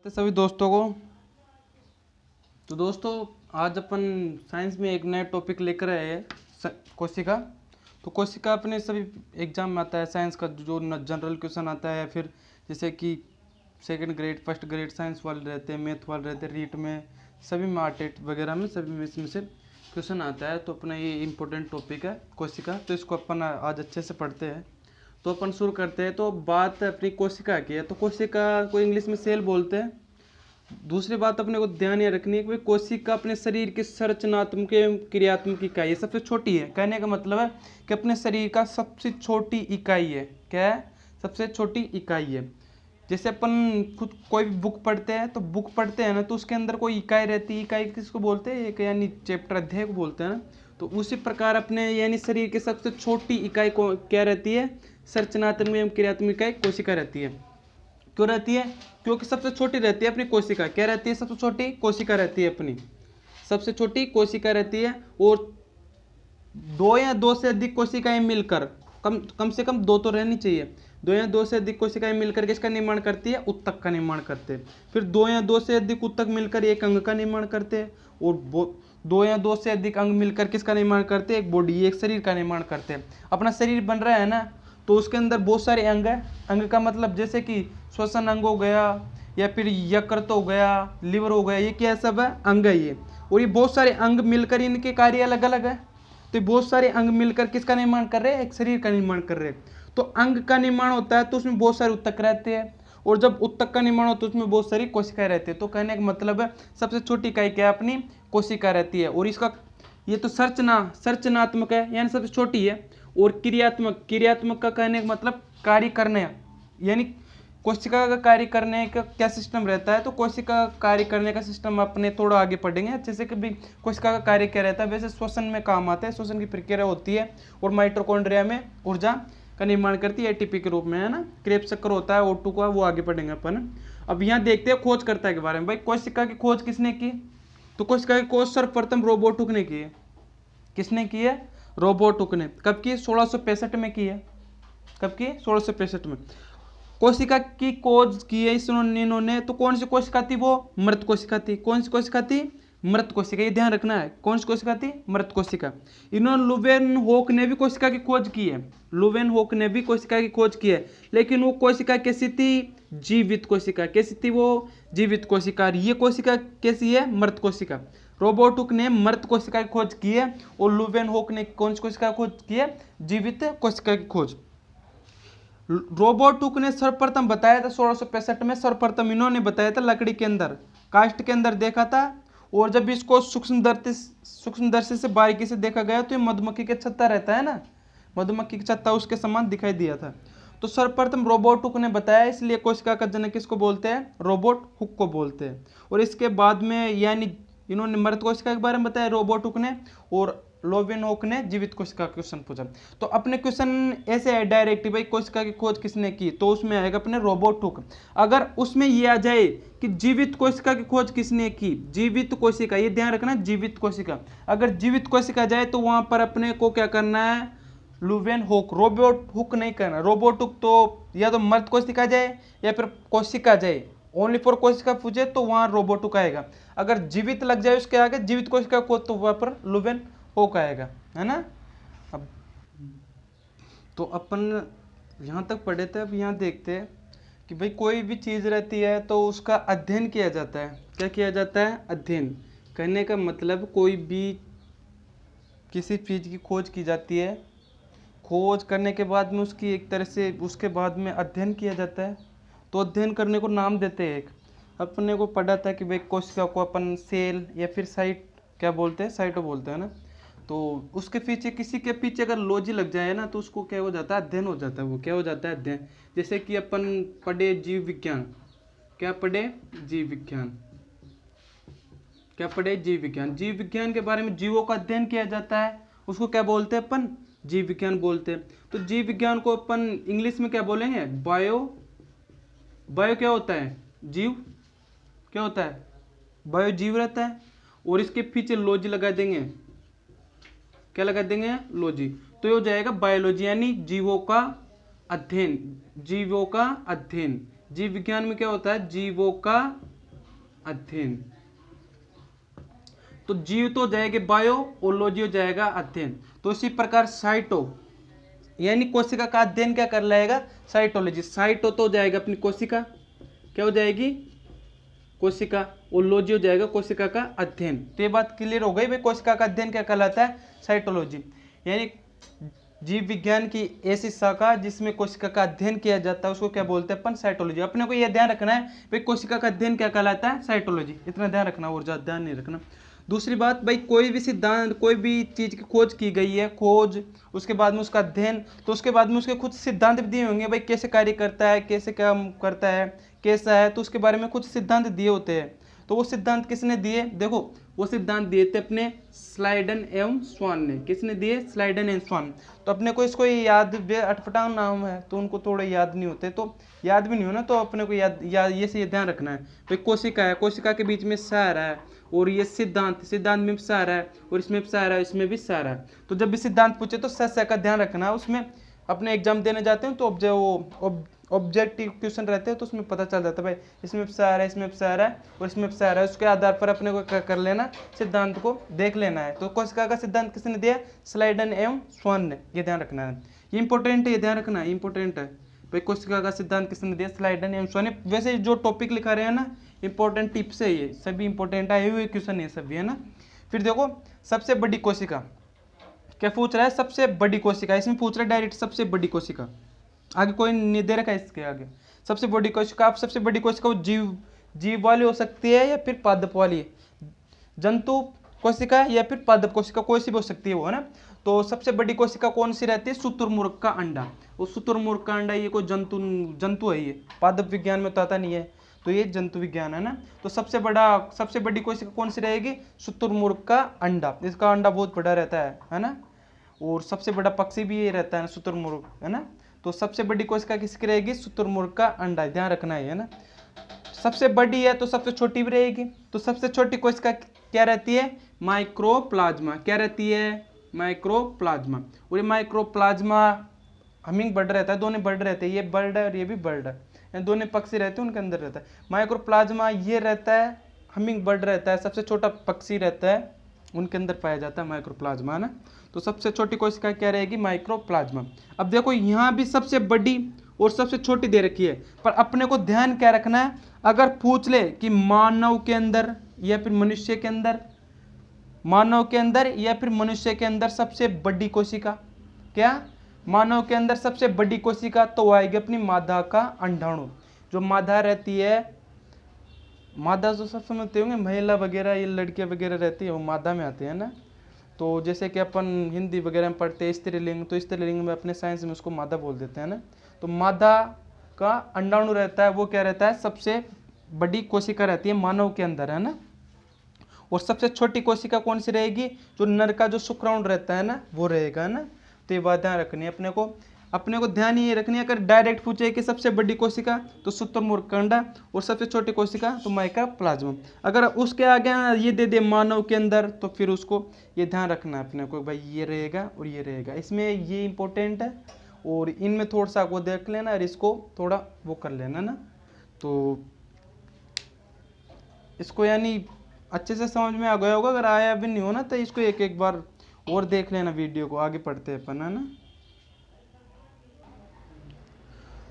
तो सभी दोस्तों को तो दोस्तों आज अपन साइंस में एक नया टॉपिक लेकर आए हैं कोशिका। तो कोशिका अपने सभी एग्जाम में आता है साइंस का, जो जनरल क्वेश्चन आता है, फिर जैसे कि second grade first grade science वाले रहते हैं, मैथ वाले रहते हैं, रीट में सभी में आर्टेट वगैरह में सभी में इसमें से क्वेश्चन आता है। तो अपना ये इम्पोर्टेंट टॉपिक है कोशिका, तो इसको अपन आज अच्छे से पढ़ते हैं। तो अपन शुरू करते हैं। तो बात अपनी कोशिका की है, तो कोशिका को इंग्लिश में सेल बोलते हैं। दूसरी बात अपने को ध्यान ये रखनी है कि कोशिका अपने शरीर की संरचनात्मक एवं क्रियात्मक इकाई है, सबसे छोटी है। कहने का मतलब है कि अपने शरीर का सबसे छोटी इकाई है। क्या है? सबसे छोटी इकाई है। जैसे अपन खुद कोई भी बुक पढ़ते हैं, तो बुक पढ़ते हैं ना, तो उसके अंदर कोई इकाई रहती है। इकाई किसको बोलते हैं? एक यानी चैप्टर, अध्याय को बोलते हैं ना। तो उसी प्रकार अपने यानी शरीर की सबसे छोटी इकाई को क्या रहती है? संरचनात्मक एवं क्रियात्मक इकाई कोशिका रहती है। क्यों रहती है? क्योंकि सबसे छोटी रहती है अपनी कोशिका। क्या रहती है? सबसे छोटी कोशिका रहती है अपनी, सबसे छोटी कोशिका रहती है। और दो या दो से अधिक कोशिकाएं मिलकर, कम से कम दो तो रहनी चाहिए, दो या दो से अधिक कोशिकाएं मिलकर किसका निर्माण करती है? उत्तक का निर्माण करते हैं। फिर दो या दो से अधिक उत्तक मिलकर एक अंग का निर्माण करते हैं। और दो या दो से अधिक अंग मिलकर किसका निर्माण करते हैं? एक बॉडी, एक शरीर का निर्माण करते हैं। अपना शरीर बन रहा है ना, तो उसके अंदर बहुत सारे अंग है। अंग का मतलब जैसे कि श्वसन अंग हो गया, या फिर यकृत हो गया, लिवर हो गया, ये क्या सब है? अंग है ये। और ये बहुत सारे अंग मिलकर इनके कार्य अलग अलग है। तो बहुत सारे अंग मिलकर किसका निर्माण कर रहे हैं? एक शरीर का निर्माण कर रहे हैं। तो अंग का निर्माण होता है तो उसमें बहुत सारे उत्तक रहते हैं, और जब उत्तक का निर्माण होता है तो उसमें बहुत सारी कोशिकाएं रहती है। तो कहने का मतलब है सबसे छोटी इकाई क्या है? अपनी कोशिका रहती है। और इसका ये तो संरचनात्मक है, यानी सबसे छोटी है। और क्रियात्मक का कहने का मतलब कार्य करने, यानी कोशिका का कार्य करने का क्या सिस्टम रहता है? तो कोशिका का कार्य करने का सिस्टम अपने थोड़ा आगे पढ़ेंगे अच्छे से कि भाई कोशिका का कार्य क्या रहता है। वैसे श्वसन में काम आता है, श्वसन की प्रक्रिया होती है, और माइटोकॉन्ड्रिया में ऊर्जा का निर्माण करती है एटीपी के रूप में, है ना। क्रेब्स चक्कर होता है O2 का, वो आगे पढ़ेंगे अपन। अब यहाँ देखते हैं खोजकर्ता के बारे में। भाई कोशिका की खोज किसने की? तो कोशिका की खोज सर्वप्रथम रोबर्ट हुक ने की है। किसने की है? रोबर्ट हुक ने। कब की? 1665 में की है। कब की? 1665 में कोशिका की खोज की है इन्होंने। तो कौन सी कोशिका थी? वो मृत कोशिका थी। कौन सी कोशिका थी? मृत कोशिका। ये ध्यान रखना है, कौन सी कोशिका थी? मृत कोशिका। इन्होंने लुवेनहोक ने भी कोशिका की खोज की है। लुवेनहोक ने भी कोशिका की खोज की है, लेकिन वो कोशिका कैसी थी? जीवित कोशिका। कैसी थी वो? जीवित कोशिका। ये कोशिका कैसी है? मृत कोशिका। रोबर्ट हुक ने मृत कोशिका की खोज की है, और लुवेनहोक ने कौन सी कोशिका की खोज की है? जीवित कोशिका की खोज। रोबर्ट हुक ने सर्वप्रथम बताया था 1665 में, सर्वप्रथम इन्होंने बताया था लकड़ी के अंदर, कास्ट के अंदर देखा था। और जब इसको सूक्ष्मदर्शी से बारीकी से देखा गया तो ये मधुमक्खी के छत्ता रहता है ना, मधुमक्खी का छत्ता उसके समान दिखाई दिया था। तो सर्वप्रथम रोबर्ट हुक ने बताया, इसलिए कोशिका का जनक किसको बोलते हैं? रोबर्ट हुक को बोलते हैं। और इसके बाद में यानी इन्होंने मृत कोशिका के बारे में बताया रोबर्ट हुक ने, और लोवेनहोक ने जीवित कोशिका का क्वेश्चन पूछा। तो अपने क्वेश्चन ऐसे है डायरेक्ट, भाई कोशिका की खोज किसने की? तो उसमें आएगा अपने रोबर्ट हुक। अगर उसमें ये आ जाए कि जीवित कोशिका की खोज किसने की? जीवित कोशिका, ये ध्यान रखना, जीवित कोशिका। अगर जीवित कोशिका जाए तो वहां पर अपने को क्या करना है? लुवेनहोक, रोबर्ट हुक नहीं करना। रोबर्ट हुक तो या तो मृत कोशिका जाए या फिर कोशिका जाए, ओनली फॉर कोशिका पूछे तो वहां रोबर्ट हुक आएगा। अगर जीवित लग जाए उसके आगे जीवित कोशिका को, तो वहां पर लुवेनहोक आएगा, है ना। अब तो अपन यहाँ तक पढ़े थे। अब यहाँ देखते हैं कि भाई कोई भी चीज़ रहती है तो उसका अध्ययन किया जाता है। क्या किया जाता है? अध्ययन। कहने का मतलब कोई भी किसी चीज़ की खोज की जाती है, खोज करने के बाद में उसकी एक तरह से उसके बाद में अध्ययन किया जाता है। तो अध्ययन करने को नाम देते हैं एक। अपने को पढ़ा था कि भाई कोशिका को अपन सेल या फिर साइट क्या बोलते हैं? साइटो बोलते हैं ना। तो उसके पीछे किसी के पीछे अगर लॉजी लग जाए ना, तो उसको क्या हो जाता है? अध्ययन हो जाता है। वो क्या हो जाता है? अध्ययन। जैसे कि अपन पढ़े जीव विज्ञान। क्या पढ़े? जीव विज्ञान। क्या पढ़े? जीव विज्ञान। जीव विज्ञान के बारे में जीवों का अध्ययन किया जाता है, उसको क्या बोलते हैं अपन? जीव विज्ञान बोलते हैं। तो जीव विज्ञान को अपन इंग्लिश में क्या बोलेंगे? बायो। बायो क्या होता है? जीव। क्या होता है? बायो जीव रहता है, और इसके पीछे लॉजी लगा देंगे। क्या लगा देंगे? लॉजी। तो ये हो जाएगा बायोलॉजी, यानी जीवों का अध्ययन। जीवों का अध्ययन। जीव विज्ञान में क्या होता है? जीवों का अध्ययन। तो जीव तो जाएगा बायो और लोजी हो जाएगा अध्ययन। तो इसी प्रकार साइटो यानी कोशिका का अध्ययन क्या कर लाएगा, साइटोलॉजी। साइटो तो जाएगा अपनी कोशिका, क्या हो जाएगी, कोशिका, और लोजी हो जाएगा कोशिका का अध्ययन। तो ये बात क्लियर हो गई भाई, कोशिका का अध्ययन क्या कहलाता है, साइटोलॉजी। यानी जीव विज्ञान की ऐसी शाखा जिसमें कोशिका का अध्ययन किया जाता है उसको क्या बोलते हैं अपन, साइटोलॉजी। अपने को यह ध्यान रखना है भाई कोशिका का अध्ययन क्या कहलाता है, साइटोलॉजी। इतना ध्यान रखना और ज्यादा ध्यान नहीं रखना। दूसरी बात भाई, कोई भी सिद्धांत, कोई भी चीज की खोज की गई है, खोज, उसके बाद में उसका अध्ययन, तो उसके बाद में उसके कुछ सिद्धांत भी दिए होंगे भाई, कैसे कार्य करता है, कैसे काम करता है, कैसा है, तो उसके बारे में कुछ सिद्धांत दिए होते हैं। तो वो सिद्धांत किसने दिए, देखो वो सिद्धांत दिए थे अपने स्लाइडन एवं स्वान ने। किसने दिए, स्लाइडन एवं स्वान। तो अपने को इसको याद, अटपटा नाम है तो उनको थोड़े याद नहीं होते, तो याद भी नहीं हो ना, तो अपने को याद ये से ध्यान रखना है भाई, कोशिका है, कोशिका के बीच में सार है, और ये सिद्धांत, सिद्धांत में भी सार है, और इसमें भी सार है, इसमें भी सार है। तो जब भी सिद्धांत पूछे तो स का ध्यान रखना है। उसमें अपने एग्जाम देने जाते हैं तो ऑब्जेक्टिव क्वेश्चन रहते हैं, तो उसमें पता चल जाता है भाई इसमें सार है, इसमें सार है, और इसमें सार है। उसके आधार पर अपने को क्या कर लेना, सिद्धांत को देख लेना है। तो कोशिका का सिद्धांत किसने दिया, स्लाइडन एवं स्वान ने। ये ध्यान रखना है, ये इंपॉर्टेंट है, ये ध्यान रखना है, इंपॉर्टेंट है भाई, कोशिका का सिद्धांत किसने दिया, स्लाइडन एवं स्वान ने। वैसे जो टॉपिक लिखा रहे हैं ना, इंपॉर्टेंट टिप्स है ये सभी, इंपॉर्टेंट आए हुए क्वेश्चन है सभी, है ना। फिर देखो सबसे बड़ी कोशिका क्या पूछ रहा है, सबसे बड़ी कोशिका, इसमें पूछ रहा है डायरेक्ट सबसे बड़ी कोशिका, आगे कोई नहीं दे रखा है इसके आगे। सबसे बड़ी कोशिका, आप सबसे बड़ी कोशिका वो जीव वाली हो सकती है या फिर पादप वाली, जंतु कोशिका या फिर पादप कोशिका, कोई सी भी हो सकती है वो, है ना। तो सबसे बड़ी कोशिका कौन सी रहती है, शुतुरमुर्ग का अंडा। वो शुतुरमुर्ग का अंडा, ये कोई जंतु है, ये पादप विज्ञान में तो आता नहीं है, तो ये जंतु विज्ञान है ना। तो सबसे बड़ी कोशिका कौन सी रहेगी, शुतुरमुर्ग का अंडा। इसका अंडा बहुत बड़ा रहता है ना, और सबसे बड़ा पक्षी भी ये रहता है शुतुरमुर्ग, है ना। तो सबसे बड़ी कोशिका किसकी रहेगी, शुतुरमुर्ग का अंडा, ध्यान रखना है ना। सबसे बड़ी है तो सबसे छोटी भी रहेगी। तो सबसे छोटी कोशिका क्या रहती है, माइक्रोप्लाज्मा। क्या रहती है, माइक्रोप्लाज्मा। और ये माइक्रोप्लाज्मा हमिंग बर्ड रहता है, दोनों बर्ड रहते हैं, ये बर्ड है और ये भी बर्ड है, दोनों पक्षी रहते हैं, उनके अंदर रहता है माइक्रोप्लाज्मा। ये रहता है, हमिंग बर्ड रहता है, सबसे छोटा पक्षी रहता है, उनके अंदर पाया जाता है माइक्रोप्लाज्मा, है ना। तो सबसे छोटी कोशिका क्या रहेगी, माइक्रोप्लाज्मा। अब देखो यहाँ भी सबसे बड़ी और सबसे छोटी दे रखी है, पर अपने को ध्यान क्या रखना है, अगर पूछ ले कि मानव के अंदर या फिर मनुष्य के अंदर, मानव के अंदर या फिर मनुष्य के अंदर सबसे बड़ी कोशिका क्या, मानव के अंदर सबसे बड़ी कोशिका, तो आएगी अपनी मादा का अंडाणु। जो मादा रहती है, मादा जो सब समझते होंगे, महिला वगैरह, ये लड़कियां वगैरह रहती है, वो मादा में आते हैं ना। तो जैसे कि अपन हिंदी वगैरह में पढ़ते हैं स्त्रीलिंग, तो स्त्रीलिंग में अपने साइंस में उसको मादा बोल देते हैं ना। तो मादा का अंडाणु रहता है, वो क्या रहता है, सबसे बड़ी कोशिका रहती है मानव के अंदर, है ना। और सबसे छोटी कोशिका कौन सी रहेगी, जो नर का जो शुक्राणु रहता है ना, वो रहेगा ना। तो ये बात ध्यान रखनी है अपने को ध्यान ये रखनी है। अगर डायरेक्ट पूछे कि सबसे बड़ी कोशिका तो शुतुरमुर्ग का अंडा, और सबसे छोटी कोशिका तो माइक्रोप्लाज्मा। अगर उसके आगे ये दे दे मानव के अंदर, तो फिर उसको ये ध्यान रखना है अपने को भाई, ये रहेगा और ये रहेगा, इसमें ये इंपॉर्टेंट है, और इनमें थोड़ा सा वो देख लेना और इसको थोड़ा वो कर लेना ना। तो इसको यानी अच्छे से समझ में आ गया होगा, अगर आया भी नहीं हो ना तो इसको एक बार और देख लेना वीडियो को, आगे पढ़ते हैं अपन, है ना।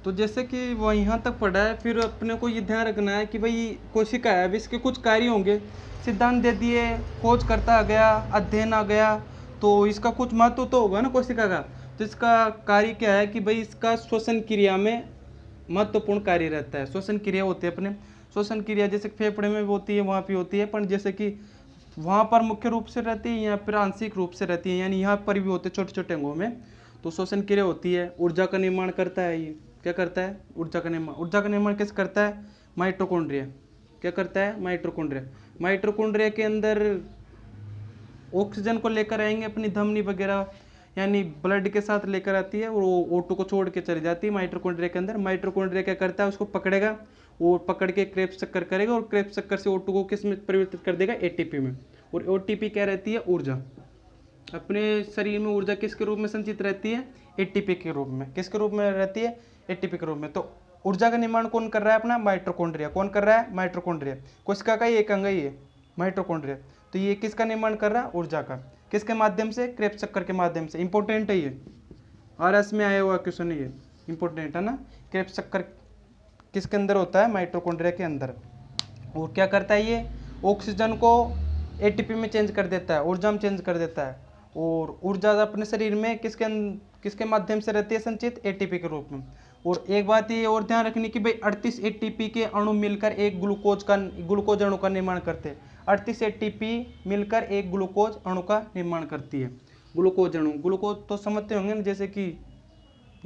तो जैसे कि वो यहाँ तक पढ़ा है, फिर अपने को ये ध्यान रखना है कि भाई कोशिका है, अब इसके कुछ कार्य होंगे, सिद्धांत दे दिए, खोज करता आ गया, अध्ययन आ गया, तो इसका कुछ महत्व तो होगा ना कोशिका का। तो इसका कार्य क्या है कि भाई इसका श्वसन क्रिया में महत्वपूर्ण कार्य रहता है। श्वसन क्रिया होती है अपने, श्वसन क्रिया जैसे फेफड़े में होती है, वहाँ पे होती है, पर जैसे कि वहाँ पर मुख्य रूप से रहती है, यहाँ पर आंशिक रूप से रहती है, यानी यहाँ पर भी होते छोटे छोटे अंगों में। तो श्वसन क्रिया होती है, ऊर्जा का निर्माण करता है, ये क्या करता है, ऊर्जा का निर्माण। ऊर्जा का निर्माण कैसे करता है, माइटोकॉन्ड्रिया। क्या करता है, माइटोकॉन्ड्रिया। माइटोकॉन्ड्रिया के अंदर ऑक्सीजन को लेकर आएंगे अपनी धमनी वगैरह, यानी ब्लड के साथ लेकर आती है, और वो O2 को छोड़ के चली जाती है माइटोकॉन्ड्रिया के अंदर। माइटोकॉन्ड्रिया क्या करता है, उसको पकड़ेगा और पकड़ के क्रेब्स चक्कर करेगा, और क्रेब्स चक्कर से O2 को किस में परिवर्तित कर देगा, ATP में। और ATP क्या रहती है, ऊर्जा। अपने शरीर में ऊर्जा किसके रूप में संचित रहती है, ATP के रूप में। किसके रूप में रहती है, ATP के रूप में। तो ऊर्जा का निर्माण कौन कर रहा है? अपना माइटोकॉन्ड्रिया। कौन कर रहा है? माइटोकॉन्ड्रिया। कोशिका का ही एक अंग ही है माइटोकॉन्ड्रिया। तो ये किसका निर्माण कर रहा है? ऊर्जा का। किसके माध्यम से? क्रेब्स चक्कर के माध्यम से। इंपॉर्टेंट है ये, आरएस में आया हुआ क्वेश्चन है ये, इंपॉर्टेंट है ना। क्रेब्स चक्कर किसके अंदर होता है? माइटोकॉन्ड्रिया के अंदर। और क्या करता है ये? ऑक्सीजन को एटीपी में चेंज कर देता है, ऊर्जा में चेंज कर देता है। और ऊर्जा अपने शरीर में किसके माध्यम से रहती है संचित? एटीपी के रूप में। और एक बात ये और ध्यान रखनी कि भाई 38 एटीपी के अणु मिलकर एक ग्लूकोज अणु का निर्माण करते हैं। 38 एटीपी मिलकर एक ग्लूकोज अणु का निर्माण करती है। ग्लूकोज अणु, ग्लूकोज तो समझते होंगे ना, जैसे कि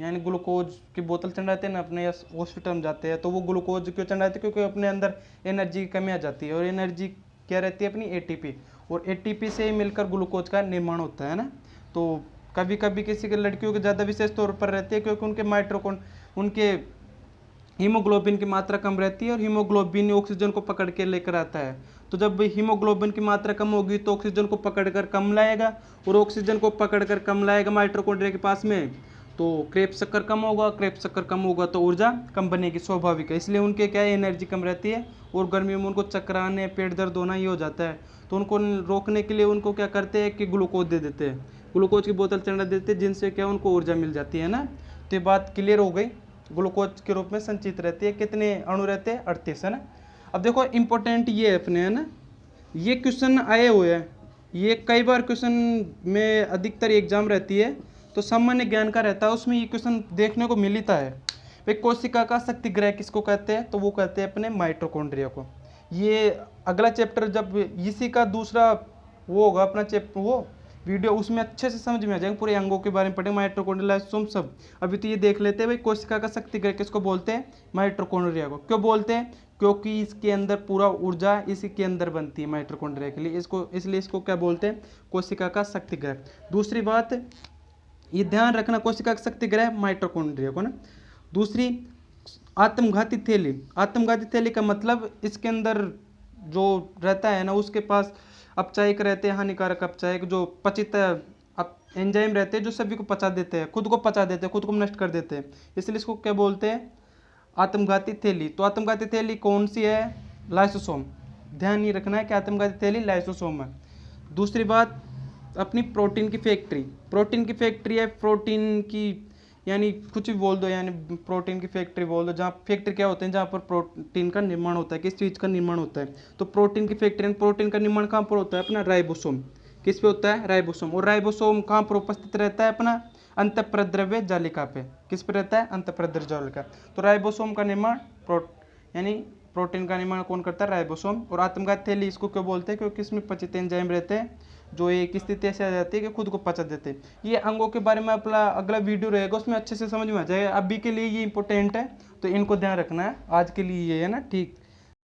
यानी ग्लूकोज की बोतल चढ़ाते हैं ना अपने हॉस्पिटल में जाते हैं, तो वो ग्लूकोज क्यों चढ़ाते हैं? क्योंकि अपने अंदर एनर्जी की कमी आ जाती है, और एनर्जी क्या रहती है? अपनी एटीपी। और एटीपी से ही मिलकर ग्लूकोज का निर्माण होता है ना। तो कभी कभी किसी के लड़कियों के ज़्यादा विशेष तौर पर रहती है, क्योंकि उनके हीमोग्लोबिन की मात्रा कम रहती है, और हीमोग्लोबिन ऑक्सीजन को पकड़ के लेकर आता है। तो जब हीमोग्लोबिन की मात्रा कम होगी तो ऑक्सीजन को पकड़कर कम लाएगा, और ऑक्सीजन को पकड़कर कम लाएगा माइटोकॉन्ड्रिया के पास में, तो क्रेब्स चक्कर कम होगा। क्रेब्स चक्कर कम होगा तो ऊर्जा कम बनेगी, स्वाभाविक है। इसलिए उनके क्या है? एनर्जी कम रहती है, और गर्मियों में उनको चक्कर आने, पेट दर्द होना ये हो जाता है। तो उनको रोकने के लिए उनको क्या करते हैं कि ग्लूकोज दे देते हैं, ग्लूकोज की बोतल चढ़ा देते हैं, जिनसे क्या उनको ऊर्जा मिल जाती है ना। तो ये बात क्लियर हो गई। ग्लूकोज के रूप में संचित रहती है। कितने अणु रहते हैं? 38, है ना। अब देखो इंपॉर्टेंट ये है अपने, है ना, ये क्वेश्चन आए हुए हैं, ये कई बार क्वेश्चन में अधिकतर एग्जाम रहती है, तो सामान्य ज्ञान का रहता है, उसमें ये क्वेश्चन देखने को मिलता है। भाई कोशिका का शक्ति ग्रह किसको कहते हैं? तो वो कहते हैं अपने माइटोकॉन्ड्रिया को। ये अगला चैप्टर जब इसी का दूसरा वो होगा अपना चैप्टर, वो वीडियो, उसमें अच्छे से समझ में आ जाएंगे, पूरे अंगों के बारे में पढ़ेंगे, माइटोकॉन्ड्रिया, लाइसोसोम सब। अभी तो ये देख लेते हैं भाई कोशिका का शक्ति ग्रह किसको बोलते हैं? माइटोकॉन्ड्रिया को। क्यों बोलते हैं? क्योंकि इसके अंदर पूरा ऊर्जा इसी के अंदर बनती है माइटोकॉन्ड्रिया के लिए, इसलिए इसको क्या बोलते हैं? कोशिका का शक्ति ग्रह। दूसरी बात ये ध्यान रखना, कोशिका का शक्ति ग्रह माइटोकॉन्ड्रिया को ना। दूसरी, आत्मघाती थैली। आत्मघाती थैली का मतलब इसके अंदर जो रहता है ना, उसके पास अपचायक रहते हैं, हानिकारक अपचायक, जो पचित एंजाइम रहते हैं, जो सभी को पचा देते हैं, खुद को पचा देते हैं, खुद को नष्ट कर देते हैं, इसलिए इसको क्या बोलते हैं? आत्मघाती थैली। तो आत्मघाती थैली कौन सी है? लाइसोसोम। ध्यान नहीं रखना है कि आत्मघाती थैली लाइसोसोम है। दूसरी बात, अपनी प्रोटीन की फैक्ट्री। प्रोटीन की फैक्ट्री है, प्रोटीन की यानी कुछ भी बोल दो, यानी प्रोटीन की फैक्ट्री बोल दो, जहाँ फैक्ट्री क्या होते हैं? जहाँ पर प्रोटीन का निर्माण होता है। किस चीज़ का निर्माण होता है? तो प्रोटीन की फैक्ट्री। प्रोटीन का निर्माण कहाँ पर होता है? अपना राइबोसोम। किस पे होता है? राइबोसोम। और राइबोसोम कहाँ पर उपस्थित रहता है? अपना अंतःप्रद्रव्य जालिका पे। किस पे रहता है? अंतःप्रद्रव्य जालिका। तो राइबोसोम का निर्माण यानी प्रोटीन का निर्माण कौन करता है? राइबोसोम। और आत्मघाती थैली इसको क्यों बोलते हैं? क्योंकि इसमें पचित एंजाइम रहते हैं, जो एक स्थिति ऐसे आ जाती है कि खुद को पचा देते हैं। ये अंगों के बारे में अपना अगला वीडियो रहेगा, उसमें अच्छे से समझ में आ जाएगा। अभी के लिए ये इंपॉर्टेंट है, तो इनको ध्यान रखना है। आज के लिए ये है ना, ठीक।